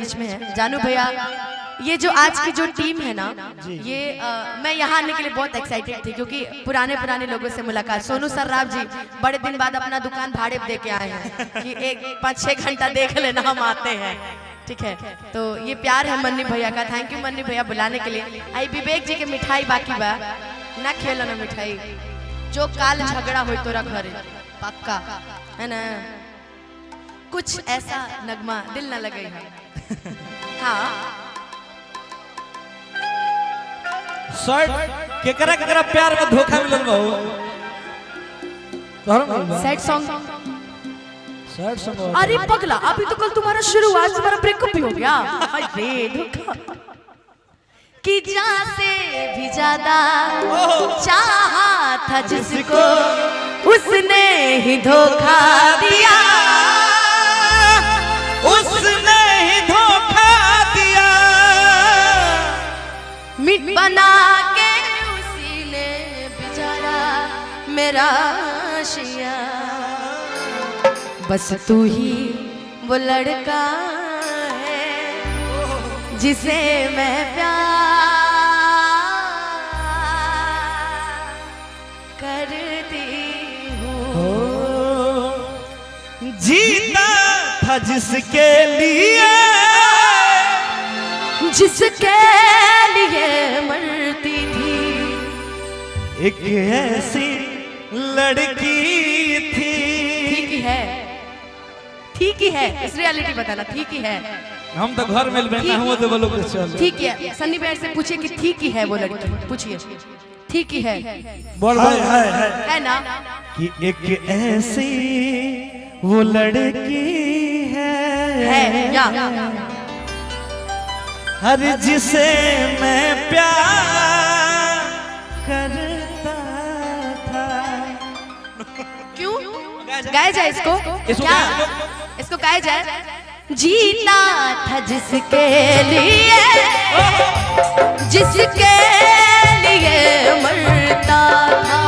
बीच में है जानू भैया। ये जो आज की जो टीम है ना, ये मैं यहाँ आने के लिए बहुत एक्साइटेड थी क्योंकि पुराने लोगों से मुलाकात। सोनू सर्राफ जी बड़े दिन बाद अपना दुकान भाड़े पे दे के आए हैं कि 5-6 घंटा देख लेना, हम आते हैं, ठीक है। तो ये प्यार है मन्नी भैया का। थैंक यू मन्नी भैया बुलाने के लिए। आई विवेक जी के मिठाई बाकी बा ना, खेलो ना मिठाई, जो काल झगड़ा हो तोरा घरे पक्का है ना। कुछ ऐसा नगमा दिल ना लगे है। हाँ शर्ट केकरा केकरा प्यार में धोखा मिलल बा हो सैड सॉन्ग। Shirt song. अरे पगला, अभी तो कल तुम्हारा शुरुआत से तुम्हारा ब्रेकअप भी हो गया। अरे धोखा कि जहाँ से भी ज्यादा चाहा था जिसको, उसने ही धोखा दिया, उसने ही धोखा दिया। मिट बना के उसी ने बेचारा मेरा आशिया। बस तू ही वो लड़का है जिसे मैं प्यार करती हूँ। जीता था जिसके लिए, जिसके लिए मरती थी। एक ऐसी लड़की थी। ठीक ही है, ठीक ही है, इस रियलिटी बताना ठीक ही है। हम तो घर में बैठना हुआ तो बोलो कुछ चल। ठीक है, सन्नी भैया से पूछिए कि ठीक ही है वो लड़की, पूछिए ठीक ही है। बोल है ना कि एक ऐसी वो लड़की है या हर जिसे मैं प्यार करता था। क्यों गाया जाए इसको? क्या इसको गाया जाए? जीता था जिसके लिए, जिसके लिए मरता था।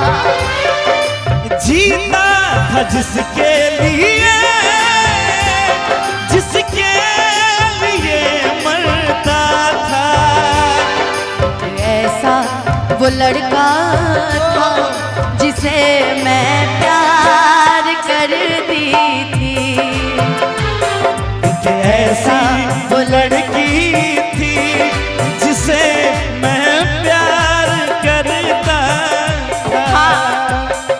जीता था जिसके लिए, जिसके लिए मरता था। ऐसा वो लड़का था जिसे मैं प्यार करती थी। ऐसा वो लड़की थी जिसे मैं प्यार करता था। हाँ,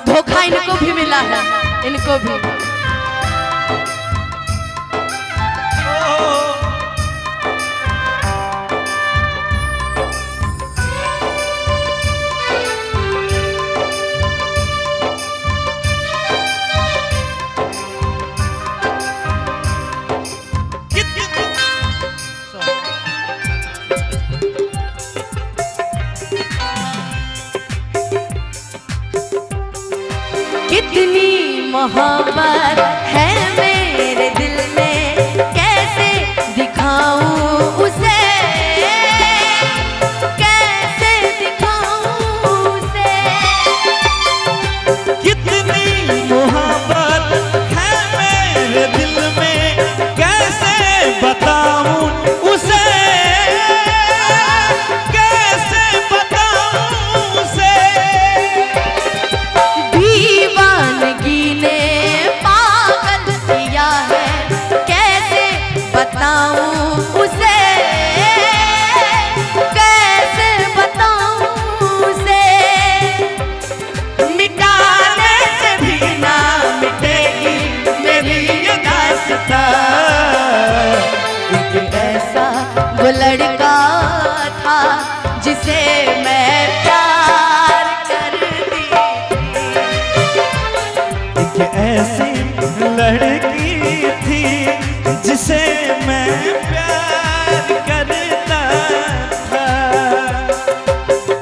धोखा इनको भी मिला है, इनको भी। कितनी मोहब्बत है मेरे दिल में, कैसे दिखाऊं उसे, कैसे दिखाऊं उसे। कितनी मोहब्बत है मेरे दिल में, कैसे बताऊं उसे, कैसे बताऊं उसे। दीवानगी ने पागल किया है, कैसे बताऊं उसे, कैसे बताऊं उसे। मिटाने से भी ना मिटेगी मेरी ये दास्तां। एक ऐसा वो लड़का था जिसे मैं प्यार करती थी। एक ऐसी लड़की थी जिसे मैं प्यार करता था।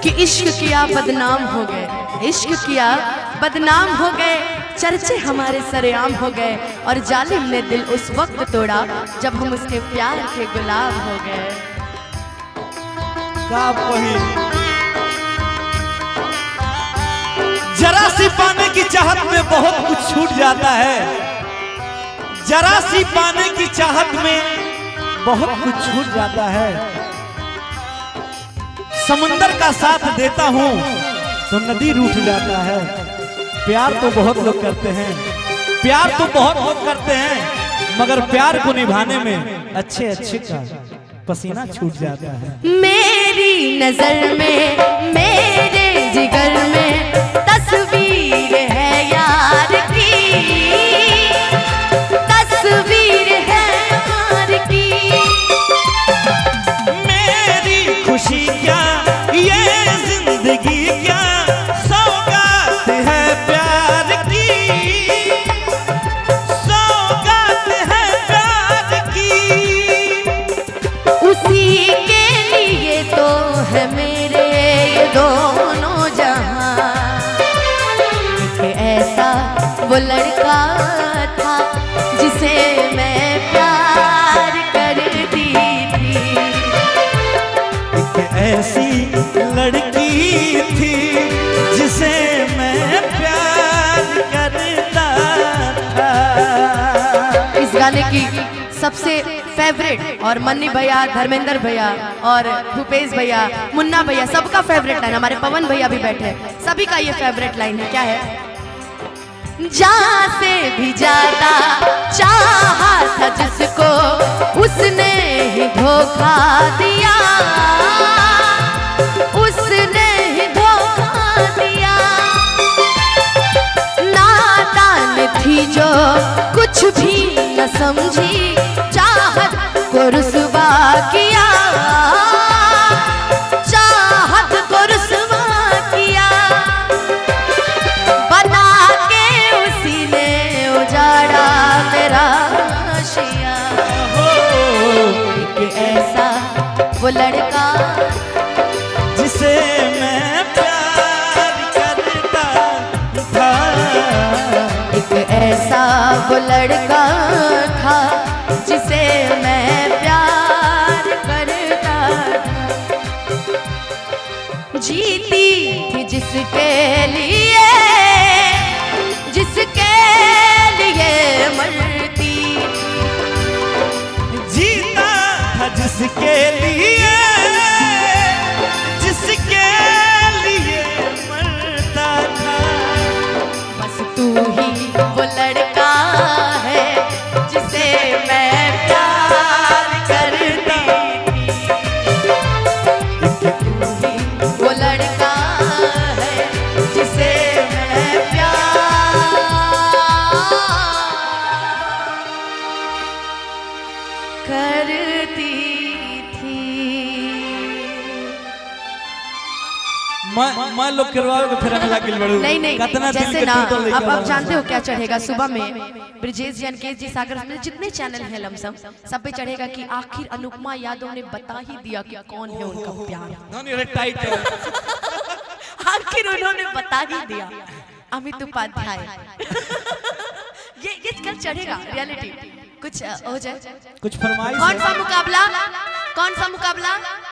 कि इश्क किया बदनाम हो गए, इश्क किया बदनाम हो गए, चर्चे हमारे सरेआम हो गए। और जालिम ने दिल उस वक्त तोड़ा जब हम उसके प्यार के गुलाब हो गए। जरा सी पाने की चाहत में बहुत कुछ छूट जाता है। जरा सी पाने की चाहत में बहुत कुछ छूट जाता है। समंदर का साथ देता हूँ तो नदी रूठ जाता है। प्यार तो बहुत लोग करते हैं, प्यार तो बहुत लोग करते हैं, मगर प्यार को निभाने में अच्छे अच्छे का पसीना छूट जाता है। मेरी नजर में मेरे जिगर में तस्वीर है यार की, तस्वीर है यार की। मेरी खुशी क्या ये जिंदगी क्या सौगात है प्यार की, सौगात है प्यार की। उसी के लिए तो है मेरे ये दोनों जहां। एक ऐसा वो लड़का था जिसे मैं प्यार करती थी। एक ऐसी लड़की थी जिसे मैं प्यार करता था। इस गाने की सबसे फेवरेट और मन्नी भैया, धर्मेंद्र भैया और भूपेश भैया, मुन्ना भैया, सबका फेवरेट लाइन, हमारे पवन भैया भी बैठे हैं, सभी का ये फेवरेट लाइन है। क्या है? जहाँ से भी ज्यादा चाहा था जिसको उसने ही धोखा दिया, उसने ही धोखा दिया। नादान थी जो कुछ भी न समझी, चाहत को रुसवा किया, चाहत को रुसवा किया। बना के उसी ने उजाड़ा मेरा आशिया। एक ऐसा वो लड़का जिसे मैं प्यार करता था। एक ऐसा वो लड़का था जिसे मैं प्यार करता था। जीती थी जिसके लिए, जिसके लिए मरती। जीता था जिसके लिए, जिसके लिए मरता था। बस तू ही वो लड़का है जिसे मैं प्यार करती थी। तू ही वो लड़का है जिसे मैं प्यार करती थी। मैं लोग करवाओगे फिर हमें लागिल बड़ू। नहीं नहीं, कितना दिल जैसे के ना टूटल लेके अब आवा। जानते हो क्या चढ़ेगा सुबह में? ब्रिजेश जी, अंकेश जी, सागर में जितने चैनल हैं लमसम सब पे चढ़ेगा कि आखिर अनुपमा यादव ने बता ही दिया कि कौन है उनका प्यार। नहीं रे टाइट है। आखिर उन्होंने बता ही दिया। अमित उपाध्याय ये कल चढ़ेगा रियलिटी। कुछ हो जाए। कुछ फरमाइश कौन सा मुकाबला? कौन सा मुकाबला?